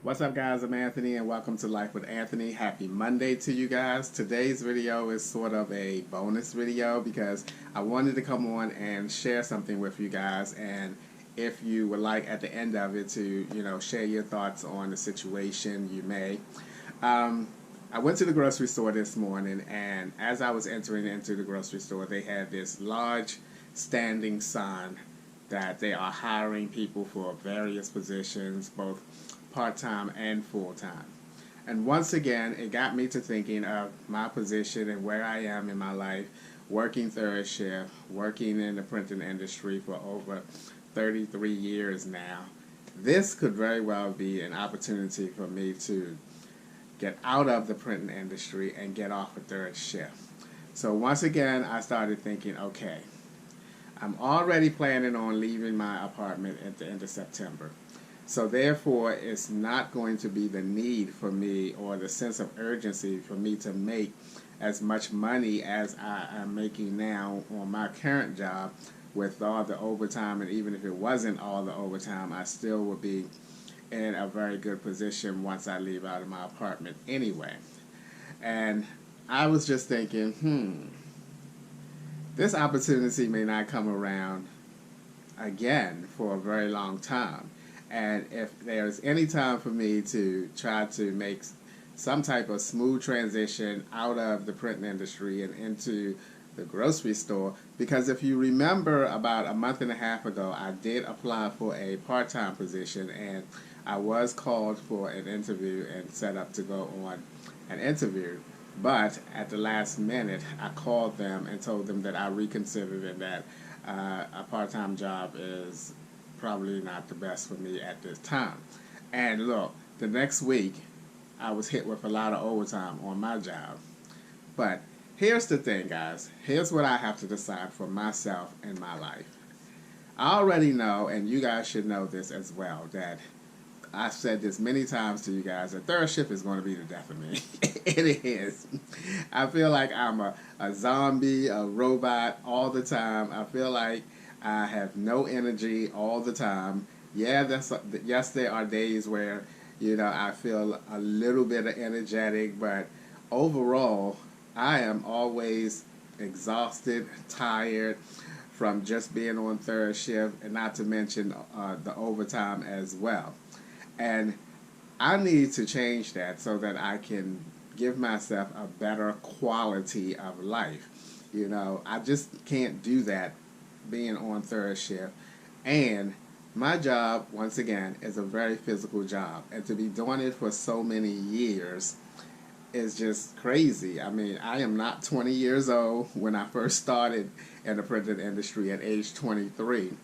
What's up, guys? I'm Anthony, and welcome to Life with Anthony. Happy Monday to you guys. Today's video is sort of a bonus video because I wanted to come on and share something with you guys. And if you would like at the end of it to, share your thoughts on the situation, you may. Um, I went to the grocery store this morning, and as I was entering into the grocery store, they had this large standing sign that they are hiring people for various positions, both part-time and full-time. And once again, it got me to thinking of my position and where I am in my life, working third shift, working in the printing industry for over 33 years now. This could very well be an opportunity for me to get out of the printing industry and get off a third shift. So once again, I started thinking, okay, I'm already planning on leaving my apartment at the end of September. So therefore, it's not going to be the need for me or the sense of urgency for me to make as much money as I am making now on my current job with all the overtime. And even if it wasn't all the overtime, I still would be in a very good position once I leave out of my apartment anyway. And I was just thinking, this opportunity may not come around again for a very long time. And if there's any time for me to try to make some type of smooth transition out of the printing industry and into the grocery store, because if you remember about a month and a half ago, I did apply for a part-time position and I was called for an interview and set up to go on an interview. But at the last minute, I called them and told them that I reconsidered and that a part-time job is probably not the best for me at this time. And look, the next week, I was hit with a lot of overtime on my job. But here's the thing, guys. Here's what I have to decide for myself in my life. I already know, and you guys should know this as well, that I've said this many times to you guys, that third shift is going to be the death of me. It is. I feel like I'm a zombie, a robot all the time. I feel like I have no energy all the time. Yes, there are days where, I feel a little bit of energetic, but overall, I am always exhausted, tired from just being on third shift, and not to mention the overtime as well. And I need to change that so that I can give myself a better quality of life. I just can't do that being on third shift. And my job, once again, is a very physical job. And to be doing it for so many years is just crazy. I mean, I am not 20 years old when I first started in the printing industry at age 23.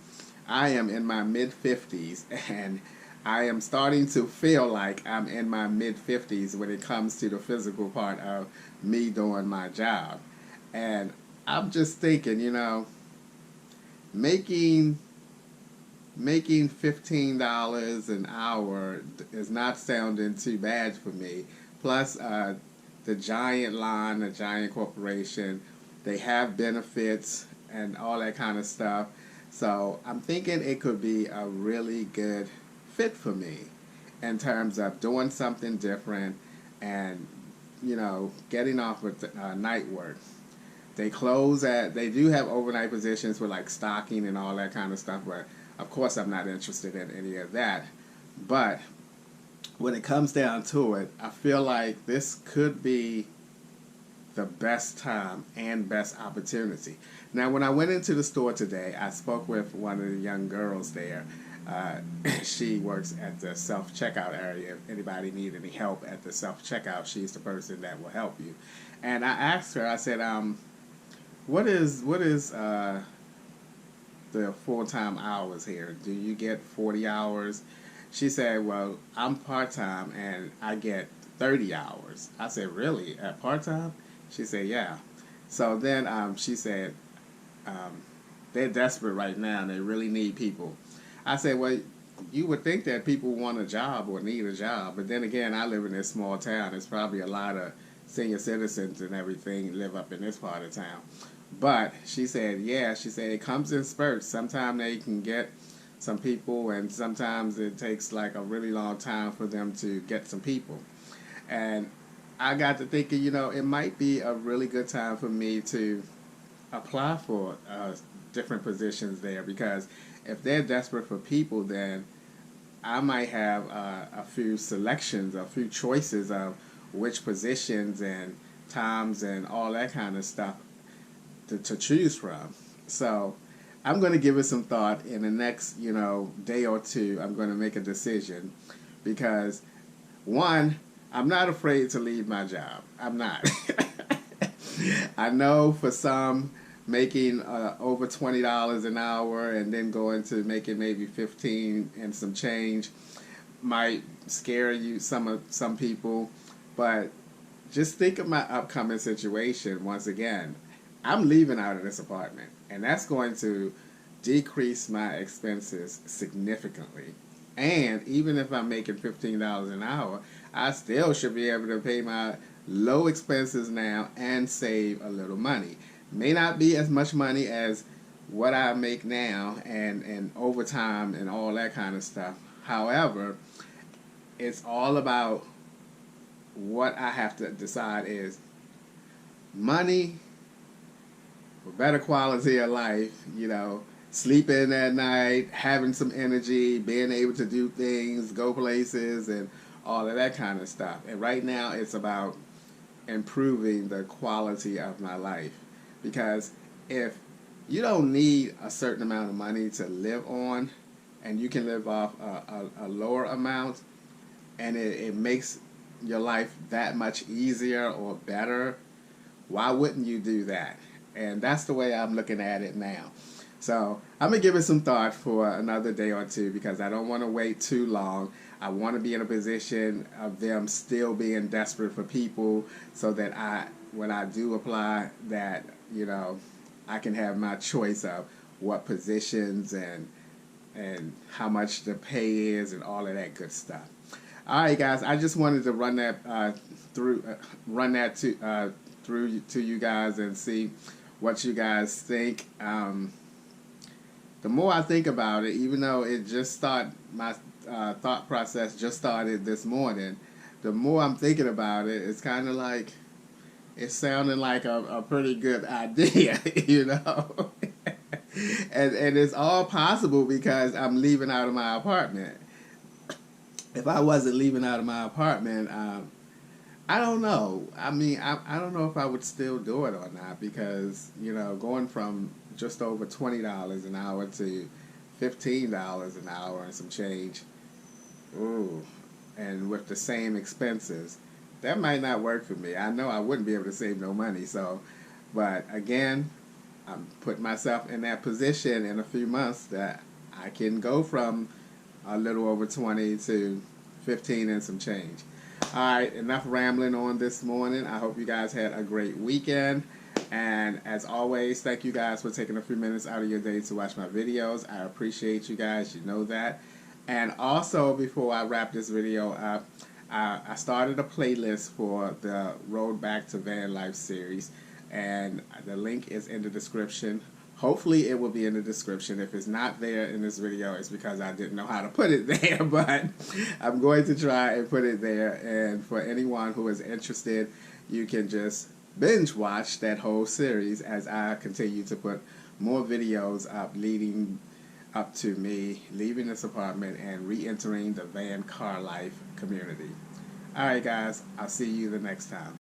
I am in my mid-50s, and I am starting to feel like I'm in my mid-50s when it comes to the physical part of me doing my job. And I'm just thinking, making $15 an hour is not sounding too bad for me. Plus, the giant line, the giant corporation, they have benefits and all that kind of stuff. So I'm thinking it could be a really good fit for me in terms of doing something different and, getting off with night work. They do have overnight positions for like stocking and all that kind of stuff, but of course I'm not interested in any of that. But when it comes down to it, I feel like this could be the best time and best opportunity. Now, when I went into the store today, I spoke with one of the young girls there. She works at the self-checkout area. If anybody need any help at the self-checkout, she's the person that will help you. And I asked her, I said, what is the full-time hours here? Do you get 40 hours? She said, well, I'm part-time and I get 30 hours. I said, really? At part-time? She said, yeah. So then she said, they're desperate right now and they really need people. I said, well, you would think that people want a job or need a job. But then again, I live in this small town. There's probably a lot of senior citizens and everything live up in this part of town. But she said, yeah, she said it comes in spurts. Sometimes they can get some people, and sometimes it takes like a really long time for them to get some people. And I got to thinking, it might be a really good time for me to apply for different positions there, because if they're desperate for people, then I might have a few selections, a few choices of which positions and times and all that kind of stuff to choose from. So I'm going to give it some thought. In the next, day or two, I'm going to make a decision, because one, I'm not afraid to leave my job. I'm not. I know for some, making over $20 an hour and then going to making maybe 15 and some change might scare some people, but just think of my upcoming situation. Once again, I'm leaving out of this apartment, and that's going to decrease my expenses significantly. And even if I'm making $15 an hour, I still should be able to pay my low expenses now and save a little money. May not be as much money as what I make now and overtime and all that kind of stuff. However, it's all about what I have to decide is money for better quality of life, sleeping at night, having some energy, being able to do things, go places, and all of that kind of stuff. And right now it's about improving the quality of my life. Because if you don't need a certain amount of money to live on, and you can live off a lower amount, and it makes your life that much easier or better, why wouldn't you do that? And that's the way I'm looking at it now. So I'm going to give it some thought for another day or two, because I don't want to wait too long. I want to be in a position of them still being desperate for people, so that when I do apply, that I can have my choice of what positions and how much the pay is and all of that good stuff. All right, guys, I just wanted to run that through to you guys and see what you guys think. The more I think about it, even though my thought process just started this morning, the more I'm thinking about it, it's kind of like it's sounding like a pretty good idea, and it's all possible because I'm leaving out of my apartment. If I wasn't leaving out of my apartment, I don't know. I mean, I don't know if I would still do it or not, because going from just over $20 an hour to $15 an hour and some change, ooh, and with the same expenses, that might not work for me. I know I wouldn't be able to save no money. So, but again, I'm putting myself in that position in a few months that I can go from a little over 20 to 15 and some change. All right, enough rambling on this morning. I hope you guys had a great weekend. And as always, thank you guys for taking a few minutes out of your day to watch my videos. I appreciate you guys. You know that. And also, before I wrap this video up, I started a playlist for the Road Back to Van Life series, and the link is in the description. Hopefully it will be in the description. If it's not there in this video, it's because I didn't know how to put it there, but I'm going to try and put it there. And for anyone who is interested, you can just binge watch that whole series as I continue to put more videos up leading up to me leaving this apartment and re-entering the van car life community. Alright guys, I'll see you the next time.